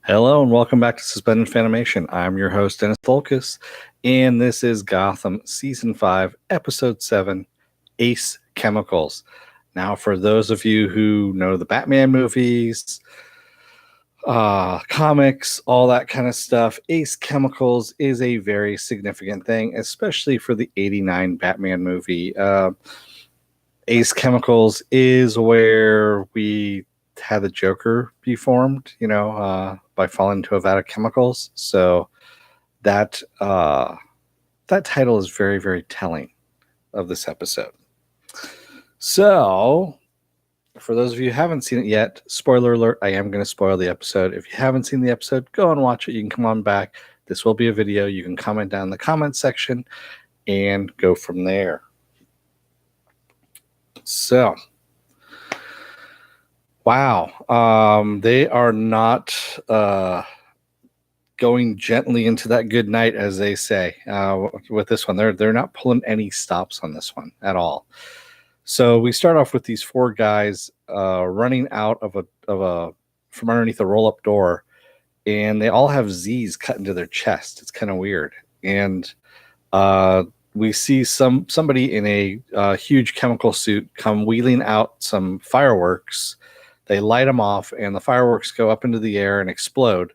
Hello and welcome back to Suspended Fanimation. I'm your host, Dennis Volkus, and this is Gotham Season 5, Episode 7, Ace Chemicals. Now, for those of you who know the Batman movies, comics, all that kind of stuff, Ace Chemicals is a very significant thing, especially for the 89 Batman movie. Ace Chemicals is where we had the Joker be formed, by falling into a vat of chemicals. So that that title is very, very telling of this episode. So, for those of you who haven't seen it yet, spoiler alert, I am going to spoil the episode. If you haven't seen the episode, go and watch it. You can come on back. This will be a video. You can comment down in the comment section and go from there. So, wow. They are not going gently into that good night, as they say, with this one. They're not pulling any stops on this one at all. So we start off with these four guys running out from underneath a roll-up door, and they all have Z's cut into their chest. It's kind of weird. And we see somebody in a huge chemical suit come wheeling out some fireworks. They light them off, and the fireworks go up into the air and explode.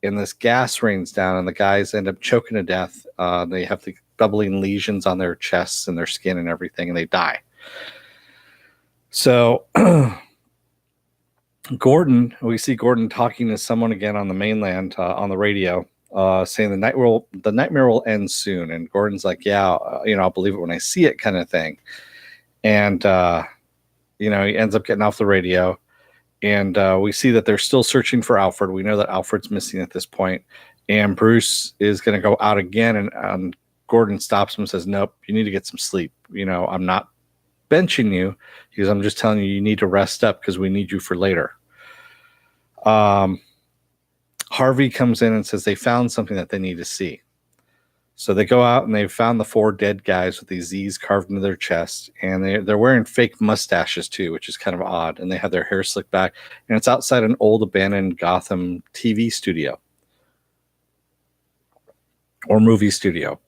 And this gas rains down, and the guys end up choking to death. They have the bubbling lesions on their chests and their skin and everything, and they die. So we see Gordon talking to someone again on the mainland on the radio, saying the nightmare will end soon. And Gordon's like, yeah, I'll believe it when I see it, kind of thing. And he ends up getting off the radio. And we see that they're still searching for Alfred. We know that Alfred's missing at this point. And Bruce is going to go out again. And Gordon stops him and says, nope, you need to get some sleep. I'm not benching you, because I'm just telling you need to rest up because we need you for later. Harvey comes in and says they found something that they need to see. So they go out and they've found the four dead guys with these Z's carved into their chest, and they're wearing fake mustaches too, which is kind of odd, and they have their hair slicked back, and it's outside an old abandoned Gotham TV studio or movie studio.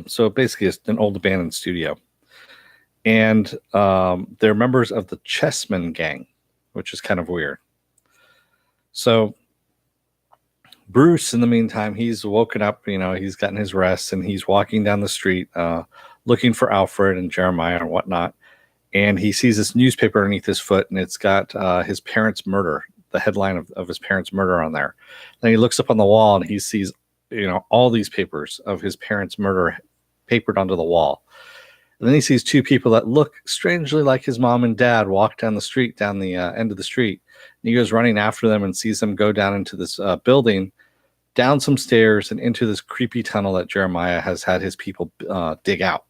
So basically it's an old abandoned studio, and they're members of the Chessmen gang, which is kind of weird. So Bruce, in the meantime, he's woken up, he's gotten his rest, and he's walking down the street looking for Alfred and Jeremiah and whatnot. And he sees this newspaper underneath his foot, and it's got his parents' murder, the headline of his parents' murder on there. Then he looks up on the wall, and he sees, all these papers of his parents' murder papered onto the wall. And then he sees two people that look strangely like his mom and dad walk down the street, down the end of the street. And he goes running after them and sees them go down into this building, down some stairs, and into this creepy tunnel that Jeremiah has had his people dig out.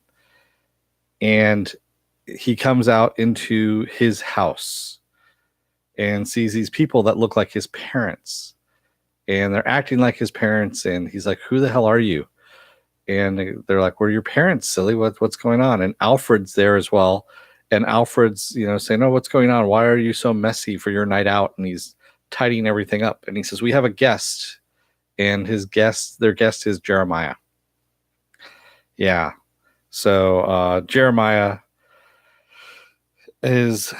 And he comes out into his house and sees these people that look like his parents. And they're acting like his parents. And he's like, who the hell are you? And they're like, we're your parents, silly. What's going on? And Alfred's there as well. And Alfred's, saying, oh, what's going on? Why are you so messy for your night out? And he's tidying everything up. And he says, we have a guest. And their guest is Jeremiah. Yeah. So Jeremiah is,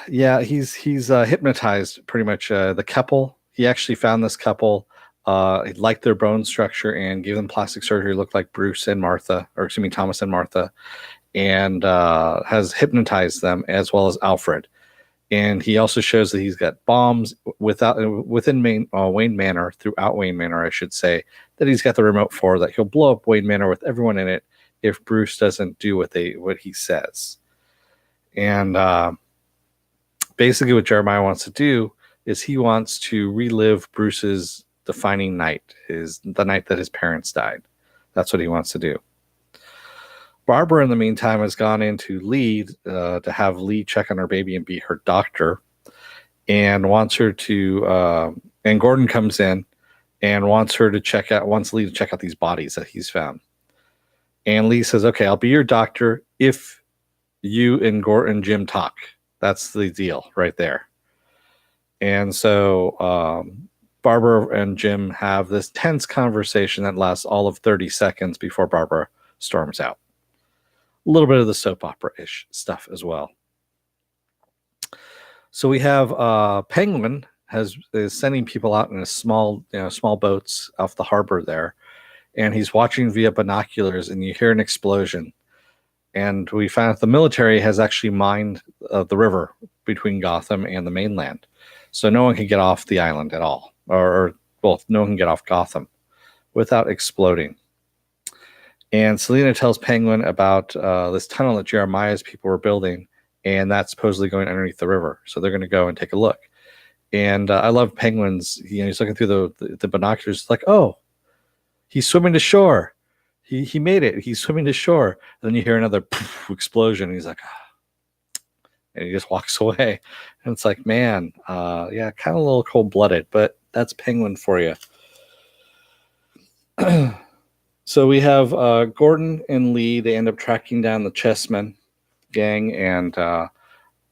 he's hypnotized pretty much the couple. He actually found this couple. He liked their bone structure and gave them plastic surgery. Looked like Thomas and Martha, and has hypnotized them as well as Alfred. And he also shows that he's got bombs within Wayne Manor, throughout Wayne Manor, I should say, that he's got the remote for, that he'll blow up Wayne Manor with everyone in it if Bruce doesn't do what he says. And basically what Jeremiah wants to do is he wants to relive Bruce's defining night, the night that his parents died. That's what he wants to do. Barbara, in the meantime, has gone into Lee to have Lee check on her baby and be her doctor, and wants her to. And Gordon comes in and wants Lee to check out these bodies that he's found. And Lee says, "Okay, I'll be your doctor if you and Jim talk." That's the deal right there. And so Barbara and Jim have this tense conversation that lasts all of 30 seconds before Barbara storms out. A little bit of the soap opera-ish stuff as well. So we have Penguin is sending people out in a small boats off the harbor there, and he's watching via binoculars, and you hear an explosion. And we found out the military has actually mined the river between Gotham and the mainland, so no one can get off the island at all, or well, no one can get off Gotham without exploding. And Selina tells Penguin about this tunnel that Jeremiah's people were building, and that's supposedly going underneath the river. So they're going to go and take a look. And I love Penguin's. He's looking through the binoculars. It's like, oh, he's swimming to shore. He made it. He's swimming to shore. And then you hear another poof, explosion. And he's like, ah. And he just walks away. And it's like, man, yeah, kind of a little cold-blooded, but that's Penguin for you. So we have Gordon and Lee. They end up tracking down the Chessmen gang and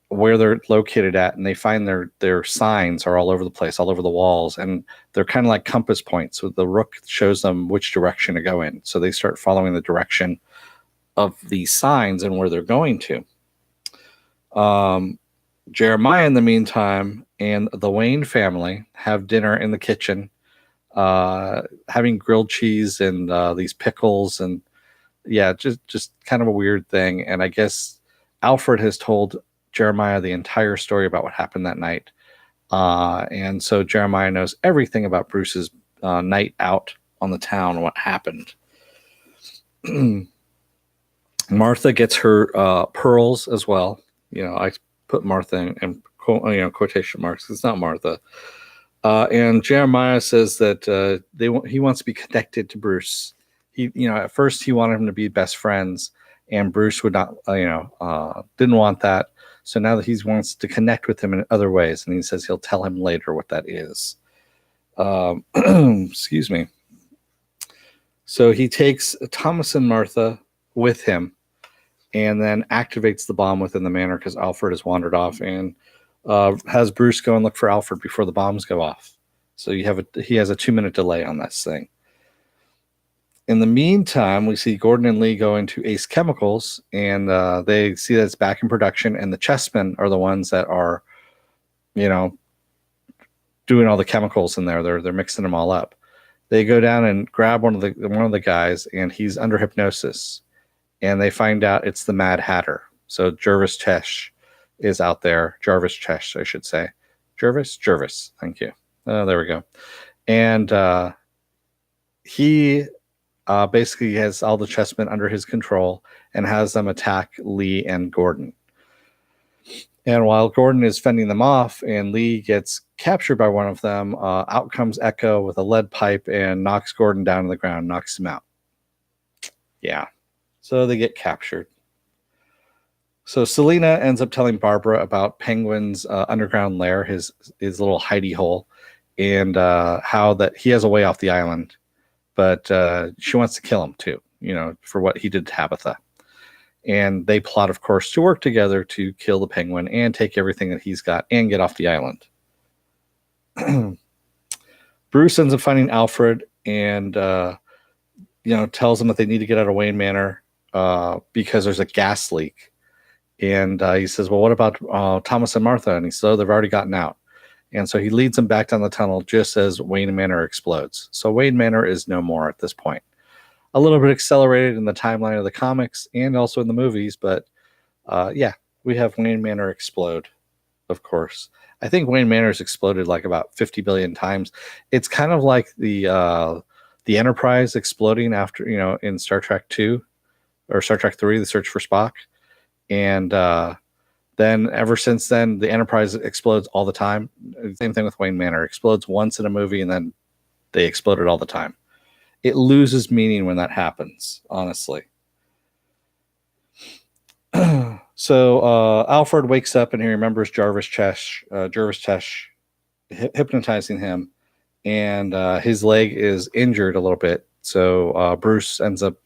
where they're located at, and they find their signs are all over the place, all over the walls, and they're kind of like compass points. So the rook shows them which direction to go in. So they start following the direction of these signs and where they're going to. Jeremiah, in the meantime, and the Wayne family have dinner in the kitchen, having grilled cheese and these pickles, and yeah, just kind of a weird thing. And I guess Alfred has told Jeremiah the entire story about what happened that night. And so Jeremiah knows everything about Bruce's night out on the town, what happened. Martha gets her pearls as well. I put Martha in quotation marks. It's not Martha. And Jeremiah says that he wants to be connected to Bruce. At first he wanted him to be best friends, and Bruce would not, didn't want that. So now that he wants to connect with him in other ways, and he says he'll tell him later what that is. Excuse me. So he takes Thomas and Martha with him, and then activates the bomb within the manor because Alfred has wandered off, and has Bruce go and look for Alfred before the bombs go off. So he has a 2-minute delay on this thing. In the meantime, we see Gordon and Lee go into Ace Chemicals, and they see that it's back in production, and the Chessmen are the ones that are, doing all the chemicals in there. They're mixing them all up. They go down and grab one of the guys, and he's under hypnosis, and they find out it's the Mad Hatter. So Jervis Chesh is out there. Jarvis Chesh, I should say. Jervis. Thank you. There we go. And he basically has all the chessmen under his control and has them attack Lee and Gordon. And while Gordon is fending them off and Lee gets captured by one of them, out comes Echo with a lead pipe and knocks Gordon down to the ground, knocks him out. Yeah. So they get captured. So Selina ends up telling Barbara about Penguin's underground lair, his little hidey hole, and how that he has a way off the island. But she wants to kill him too, for what he did to Tabitha. And they plot, of course, to work together to kill the Penguin and take everything that he's got and get off the island. Bruce ends up finding Alfred and, tells them that they need to get out of Wayne Manor because there's a gas leak. And he says, well, what about Thomas and Martha? And he says, oh, they've already gotten out. And so he leads them back down the tunnel just as Wayne Manor explodes. So Wayne Manor is no more at this point. A little bit accelerated in the timeline of the comics and also in the movies, but we have Wayne Manor explode, of course. I think Wayne Manor's exploded like about 50 billion times. It's kind of like the Enterprise exploding after, in Star Trek 2 or Star Trek 3, The Search for Spock. And then ever since then, the Enterprise explodes all the time. Same thing with Wayne Manor. Explodes once in a movie, and then they exploded all the time. It loses meaning when that happens, honestly. So Alfred wakes up, and he remembers Jarvis Chesh hypnotizing him, and his leg is injured a little bit. So Bruce ends up,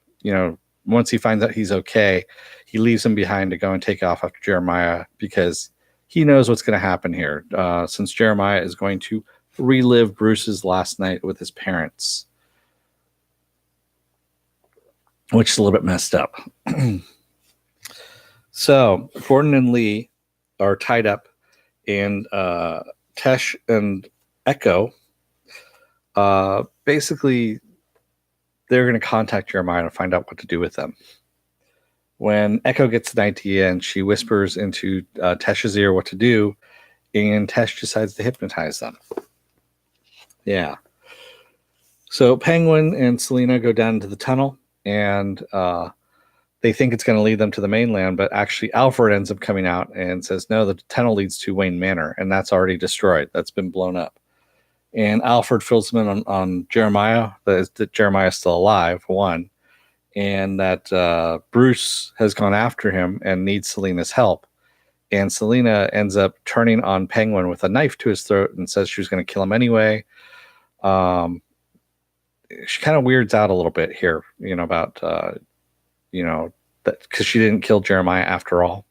once he finds out he's okay, he leaves him behind to go and take off after Jeremiah because he knows what's going to happen here, since Jeremiah is going to relive Bruce's last night with his parents, which is a little bit messed up. So Gordon and Lee are tied up, and Tesh and Echo, basically, they're going to contact Jeremiah to find out what to do with them. When Echo gets an idea and she whispers into Tesh's ear what to do, and Tesh decides to hypnotize them. Yeah. So Penguin and Selena go down into the tunnel, and they think it's going to lead them to the mainland, but actually Alfred ends up coming out and says, no, the tunnel leads to Wayne Manor, and that's already destroyed. That's been blown up. And Alfred fills them in on Jeremiah, that Jeremiah is still alive, one, and that Bruce has gone after him and needs Selena's help. And Selena ends up turning on Penguin with a knife to his throat and says she was going to kill him anyway. She kind of weirds out a little bit here, about, that because she didn't kill Jeremiah after all,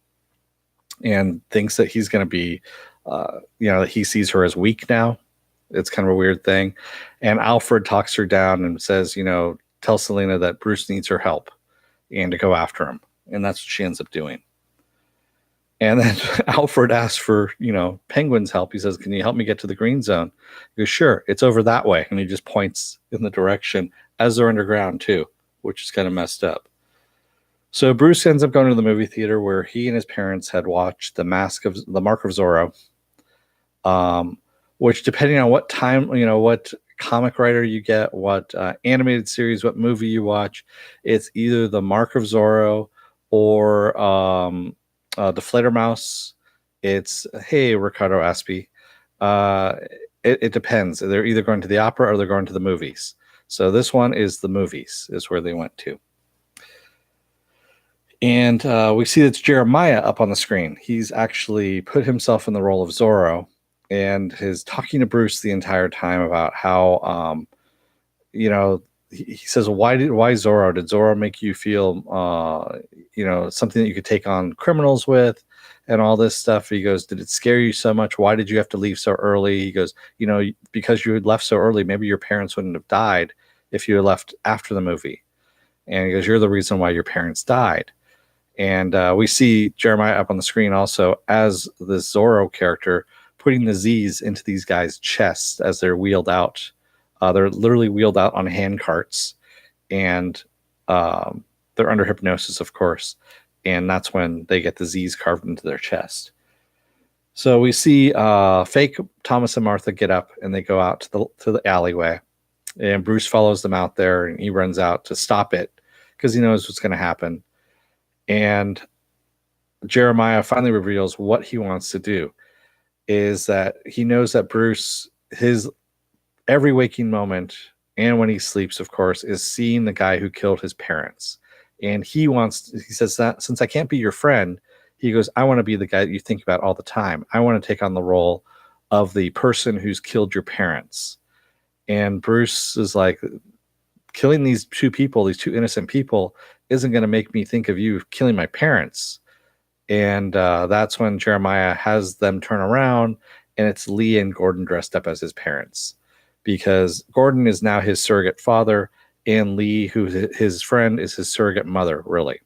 and thinks that he's going to be, that he sees her as weak now. It's kind of a weird thing. And Alfred talks her down and says, tell Selena that Bruce needs her help and to go after him. And that's what she ends up doing. And then Alfred asks for, Penguin's help. He says, can you help me get to the green zone? He goes, sure, it's over that way. And he just points in the direction as they're underground too, which is kind of messed up. So Bruce ends up going to the movie theater where he and his parents had watched The Mark of Zorro, which, depending on what time, what comic writer you get, what animated series, what movie you watch, it's either The Mark of Zorro or the Fledermaus. It's, hey, Ricardo Aspie. It depends. They're either going to the opera or they're going to the movies. So this one is the movies, is where they went to. And we see that's Jeremiah up on the screen. He's actually put himself in the role of Zorro and is talking to Bruce the entire time about how, he says, why Zorro? Did Zorro make you feel, something that you could take on criminals with and all this stuff? He goes, did it scare you so much? Why did you have to leave so early? He goes, because you had left so early, maybe your parents wouldn't have died if you had left after the movie. And he goes, you're the reason why your parents died. And we see Jeremiah up on the screen also as the Zorro character putting the Z's into these guys' chests as they're wheeled out. They're literally wheeled out on hand carts, and they're under hypnosis, of course. And that's when they get the Z's carved into their chest. So we see fake Thomas and Martha get up, and they go out to the alleyway. And Bruce follows them out there, and he runs out to stop it because he knows what's going to happen. And Jeremiah finally reveals what he wants to do, is that he knows that Bruce, his every waking moment, and when he sleeps, of course, is seeing the guy who killed his parents. And he says that since I can't be your friend, he goes, I want to be the guy that you think about all the time. I want to take on the role of the person who's killed your parents. And Bruce is like, killing these two innocent people, isn't going to make me think of you killing my parents. And that's when Jeremiah has them turn around, and it's Lee and Gordon dressed up as his parents, because Gordon is now his surrogate father, and Lee, who's his friend, is his surrogate mother, really.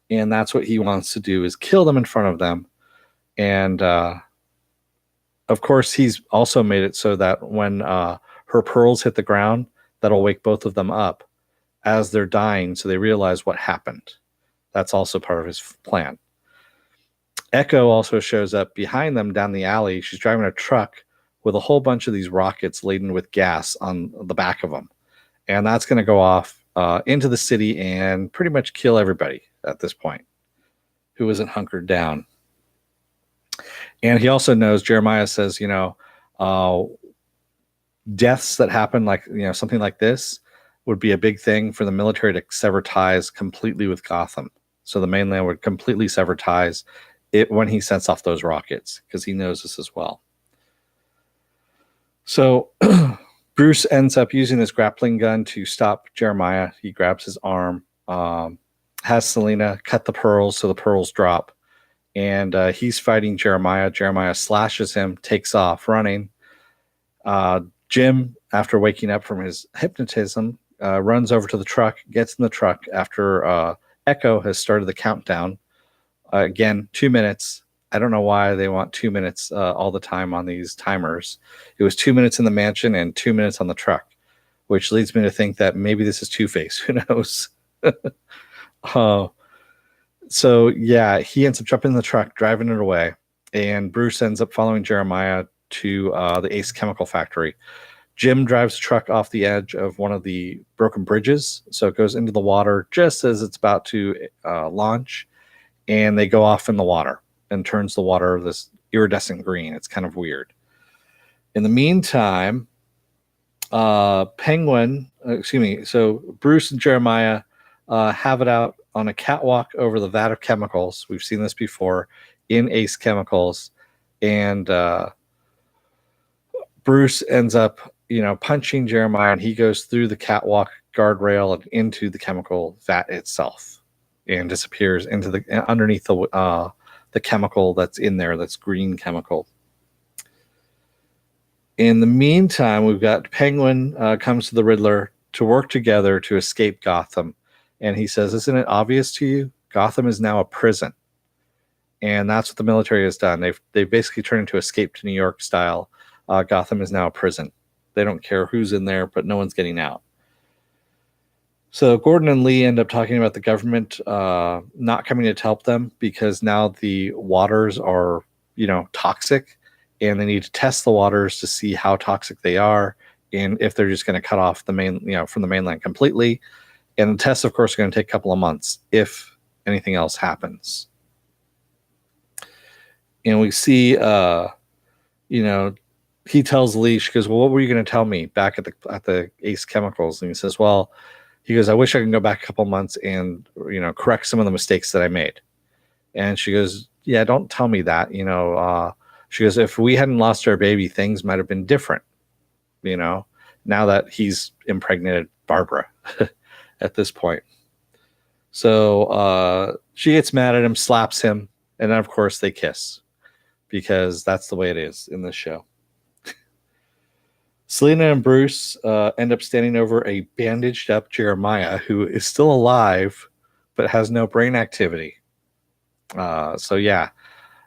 And that's what he wants to do, is kill them in front of them. And of course, he's also made it so that when her pearls hit the ground, that'll wake both of them up as they're dying, so they realize what happened. That's also part of his plan. Echo also shows up behind them down the alley. She's driving a truck with a whole bunch of these rockets laden with gas on the back of them. And that's going to go off into the city and pretty much kill everybody at this point who isn't hunkered down. And he also knows, Jeremiah says, deaths that happen like, something like this would be a big thing for the military to sever ties completely with Gotham. So the mainland would completely sever ties when he sets off those rockets, because he knows this as well. So Bruce ends up using this grappling gun to stop Jeremiah. He grabs his arm, has Selena cut the pearls so the pearls drop, and he's fighting Jeremiah. Jeremiah slashes him, takes off running. Jim, after waking up from his hypnotism, runs over to the truck, gets in the truck after Echo has started the countdown. Again, 2 minutes. I don't know why they want 2 minutes all the time on these timers. It was 2 minutes in the mansion and 2 minutes on the truck, which leads me to think that maybe this is Two-Face. Who knows? So, yeah, he ends up jumping in the truck, driving it away, and Bruce ends up following Jeremiah to the Ace Chemical Factory. Jim drives the truck off the edge of one of the broken bridges, so it goes into the water just as it's about to launch, and they go off in the water and turns the water this iridescent green. It's kind of weird. In the meantime, so Bruce and Jeremiah have it out on a catwalk over the vat of chemicals. We've seen this before in Ace Chemicals, and Bruce ends up, punching Jeremiah, and he goes through the catwalk guardrail and into the chemical vat itself, and disappears into the underneath the chemical that's in there. That's green chemical. In the meantime, we've got Penguin comes to the Riddler to work together to escape Gotham, and he says, "Isn't it obvious to you? Gotham is now a prison." And that's what the military has done. They've basically turned into Escape to New York style. Gotham is now a prison. They don't care who's in there, but no one's getting out. So Gordon and Lee end up talking about the government not coming to help them because now the waters are, toxic, and they need to test the waters to see how toxic they are, and if they're just going to cut off the from the mainland completely. And the tests, of course, are going to take a couple of months if anything else happens. And we see, he tells Lee, she goes, "Well, what were you going to tell me back at the Ace Chemicals?" And he says, "Well," he goes, "I wish I could go back a couple months and, correct some of the mistakes that I made." And she goes, "Yeah, don't tell me that. She goes, "If we hadn't lost our baby, things might have been different, now that he's impregnated Barbara at this point." So she gets mad at him, slaps him, and then, of course, they kiss because that's the way it is in this show. Selena and Bruce end up standing over a bandaged up Jeremiah who is still alive but has no brain activity. So yeah,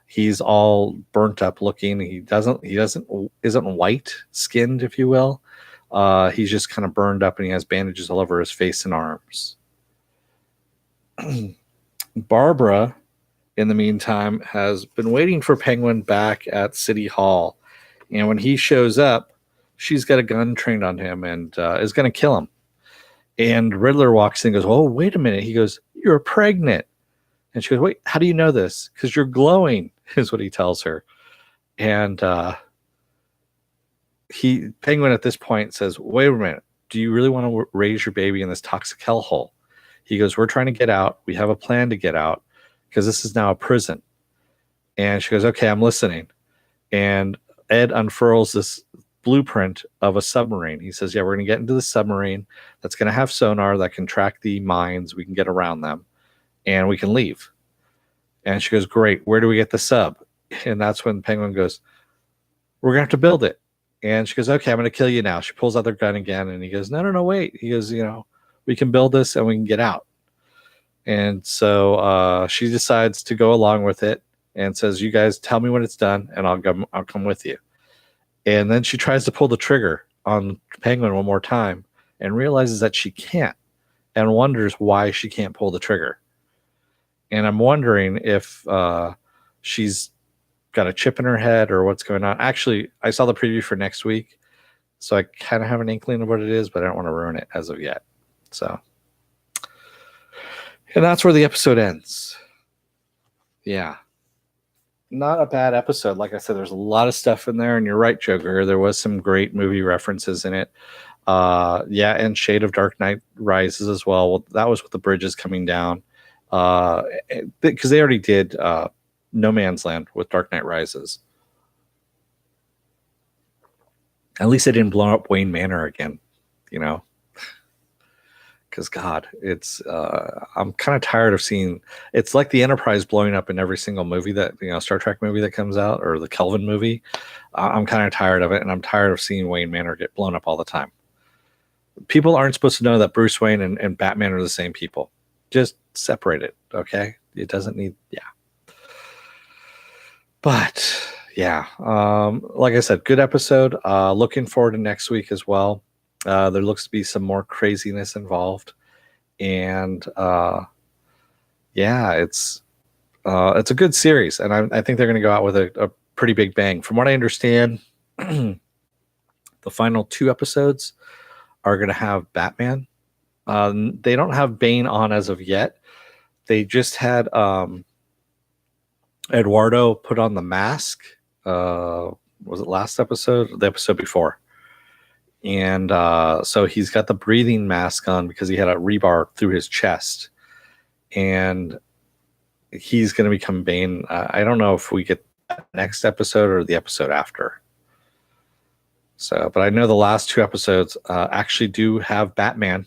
he's all burnt up looking. He isn't white skinned, if you will. He's just kind of burned up, and he has bandages all over his face and arms. Barbara, in the meantime, has been waiting for Penguin back at City Hall, and when he shows up, she's got a gun trained on him and is going to kill him. And Riddler walks in and goes, "Oh, wait a minute." He goes, "You're pregnant." And she goes, "Wait, how do you know this?" "Because you're glowing," is what he tells her. And Penguin at this point says, "Wait a minute. Do you really want to raise your baby in this toxic hellhole?" He goes, "We're trying to get out. We have a plan to get out because this is now a prison." And she goes, "Okay, I'm listening." And Ed unfurls this blueprint of a submarine. He says, "Yeah, we're going to get into the submarine that's going to have sonar that can track the mines. We can get around them, and we can leave." And she goes, "Great. Where do we get the sub?" And that's when Penguin goes, "We're going to have to build it." And she goes, "Okay, I'm going to kill you now." She pulls out their gun again, and he goes, No, wait." He goes, "We can build this and we can get out." And so she decides to go along with it and says, "You guys tell me when it's done, and I'll come with you." And then she tries to pull the trigger on Penguin one more time and realizes that she can't, and wonders why she can't pull the trigger. And I'm wondering if she's got a chip in her head or what's going on. Actually, I saw the preview for next week, so I kind of have an inkling of what it is, but I don't want to ruin it as of yet. So, and that's where the episode ends. Yeah. Not a bad episode. Like I said, there's a lot of stuff in there, and you're right, Joker. There was some great movie references in it. And Shade of Dark Knight Rises as well. Well, that was with the bridges coming down. Because they already did No Man's Land with Dark Knight Rises. At least they didn't blow up Wayne Manor again, because God, it's I'm kind of tired of seeing. It's like the Enterprise blowing up in every single movie that Star Trek movie that comes out, or the Kelvin movie. I'm kind of tired of it, and I'm tired of seeing Wayne Manor get blown up all the time. People aren't supposed to know that Bruce Wayne and Batman are the same people. Just separate it, okay? It doesn't need, yeah. But yeah, like I said, good episode. Looking forward to next week as well. There looks to be some more craziness involved, and yeah, it's a good series, and I think they're going to go out with a pretty big bang. From what I understand, the final 2 episodes are going to have Batman. They don't have Bane on as of yet. They just had Eduardo put on the mask. Was it last episode or the episode before? And so he's got the breathing mask on because he had a rebar through his chest. And he's going to become Bane. I don't know if we get that next episode or the episode after. So, but I know the last 2 episodes actually do have Batman.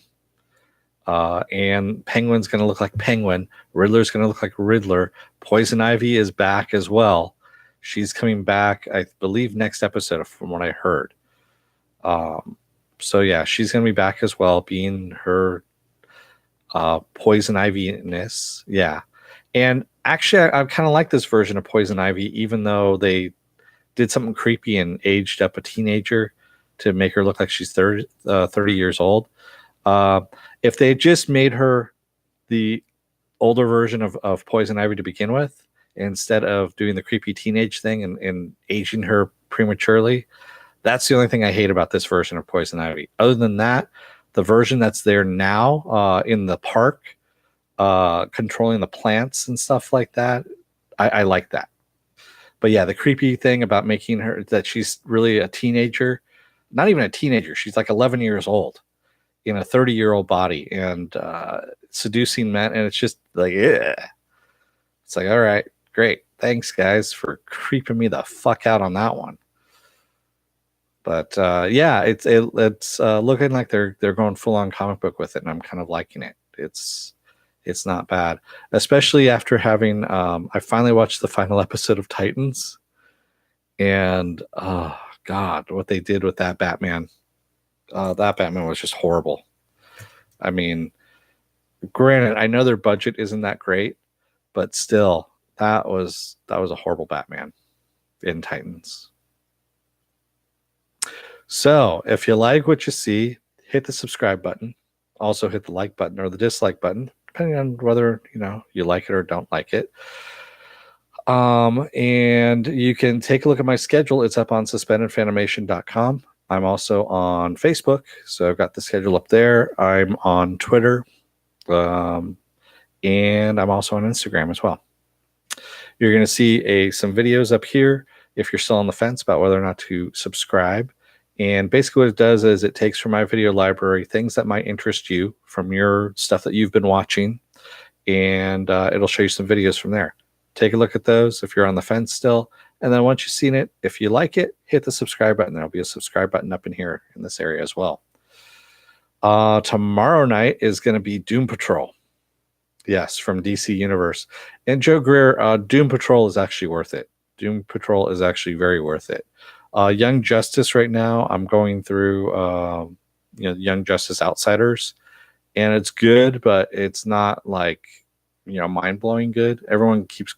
And Penguin's going to look like Penguin. Riddler's going to look like Riddler. Poison Ivy is back as well. She's coming back, I believe, next episode, from what I heard. So yeah, she's going to be back as well, being her Poison Ivy-ness. Yeah. And actually, I kind of like this version of Poison Ivy, even though they did something creepy and aged up a teenager to make her look like she's 30 years old. If they had just made her the older version of Poison Ivy to begin with, instead of doing the creepy teenage thing and aging her prematurely, that's the only thing I hate about this version of Poison Ivy. Other than that, the version that's there now in the park, controlling the plants and stuff like that, I like that. But yeah, the creepy thing about making her that she's really a teenager, not even a teenager, she's like 11 years old in a 30-year-old body and seducing men, and it's just like, yeah. It's like, all right, great, thanks guys for creeping me the fuck out on that one. But yeah, it's looking like they're going full on comic book with it, and I'm kind of liking it. It's not bad, especially after having I finally watched the final episode of Titans, and oh God, what they did with that Batman. That Batman was just horrible. I mean, granted, I know their budget isn't that great, but still, that was a horrible Batman in Titans. So, if you like what you see, hit the subscribe button. Also, hit the like button or the dislike button, depending on whether you like it or don't like it. And you can take a look at my schedule. It's up on suspendedfanimation.com. I'm also on Facebook, so I've got the schedule up there. I'm on Twitter, and I'm also on Instagram as well. You're going to see some videos up here if you're still on the fence about whether or not to subscribe. And basically what it does is it takes from my video library things that might interest you from your stuff that you've been watching, and it'll show you some videos from there. Take a look at those if you're on the fence still. And then once you've seen it, if you like it, hit the subscribe button. There'll be a subscribe button up in here in this area as well. Tomorrow night is going to be Doom Patrol. Yes, from DC Universe. And Joe Greer, Doom Patrol is actually worth it. Doom Patrol is actually very worth it. Young Justice right now, I'm going through Young Justice Outsiders. And it's good, but it's not like, mind-blowing good. Everyone keeps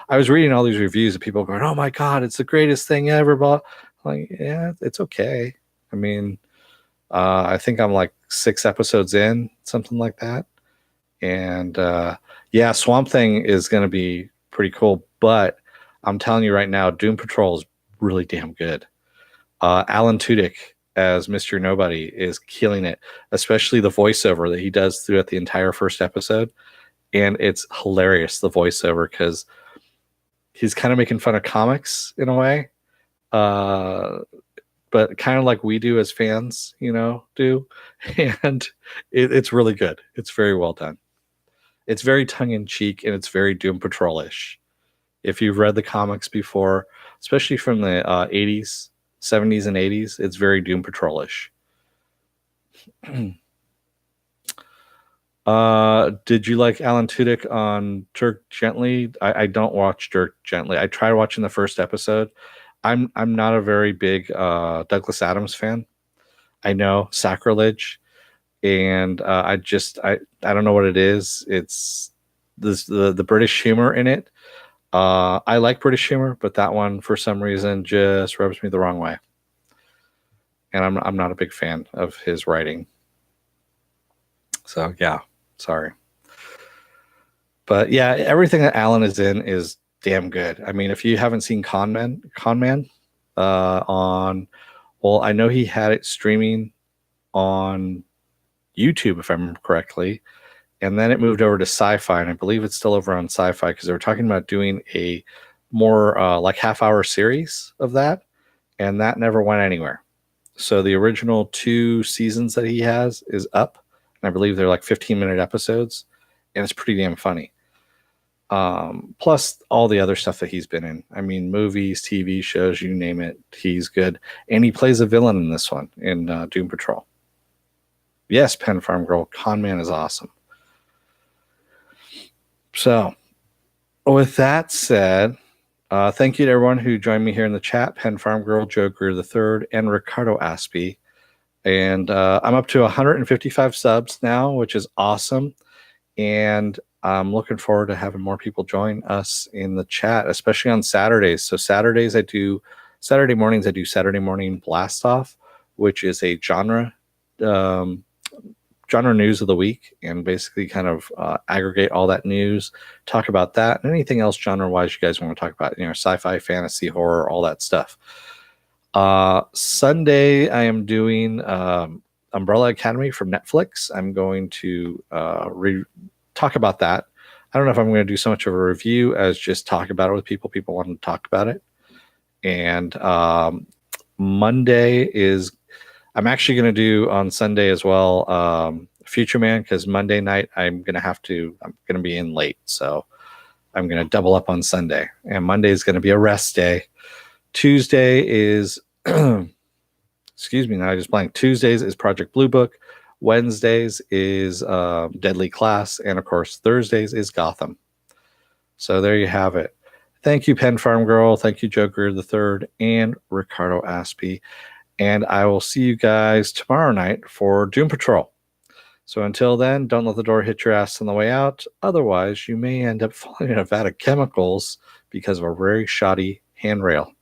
I was reading all these reviews of people going, oh my God, it's the greatest thing ever. But like, yeah, it's okay. I mean, I think I'm like 6 episodes in, something like that. And yeah, Swamp Thing is going to be pretty cool. But I'm telling you right now, Doom Patrol is really damn good. Alan Tudyk as Mr. Nobody is killing it, especially the voiceover that he does throughout the entire first episode. And it's hilarious, the voiceover, because he's kind of making fun of comics in a way, but kind of like we do as fans, do. And it's really good. It's very well done. It's very tongue-in-cheek, and it's very Doom Patrol-ish. If you've read the comics before, especially from the 80s, 70s, and 80s, it's very Doom Patrol-ish. Did you like Alan Tudyk on Dirk Gently? I don't watch Dirk Gently. I tried watching the first episode. I'm not a very big Douglas Adams fan. I know, sacrilege, and I don't know what it is. It's the British humor in it. I like British humor, but that one for some reason just rubs me the wrong way, and I'm not a big fan of his writing. So yeah, sorry. But yeah, everything that Alan is in is damn good. I mean, if you haven't seen Con Man, on, well, I know he had it streaming on YouTube, if I remember correctly, and then it moved over to Sci-Fi, and I believe it's still over on Sci-Fi because they were talking about doing a more like half-hour series of that, and that never went anywhere. So the original 2 seasons that he has is up, and I believe they're like 15-minute episodes, and it's pretty damn funny. Plus all the other stuff that he's been in. I mean, movies, TV shows, you name it, he's good. And he plays a villain in this one in Doom Patrol. Yes, Pen Farm Girl, Con Man is awesome. So, with that said, thank you to everyone who joined me here in the chat. Pen Farm Girl, Joe Greer III, and Ricardo Aspie. And I'm up to 155 subs now, which is awesome. And I'm looking forward to having more people join us in the chat, especially on Saturdays. So Saturday mornings, I do Saturday Morning Blast Off, which is a genre news of the week, and basically kind of aggregate all that news, talk about that, and anything else genre-wise you guys want to talk about, sci-fi, fantasy, horror, all that stuff. Sunday, I am doing Umbrella Academy from Netflix. I'm going to talk about that. I don't know if I'm going to do so much of a review as just talk about it with people. People want to talk about it. And Monday is, I'm actually going to do on Sunday as well, Future Man, because Monday night I'm going to be in late. So I'm going to double up on Sunday. And Monday is going to be a rest day. Tuesday is, excuse me, now I just blanked. Tuesdays is Project Blue Book. Wednesdays is Deadly Class, and of course Thursdays is Gotham. So there you have it. Thank you, Pen Farm Girl. Thank you, Joe Greer III and Ricardo Aspie. And I will see you guys tomorrow night for Doom Patrol. So until then, don't let the door hit your ass on the way out. Otherwise, you may end up falling in a vat of chemicals because of a very shoddy handrail.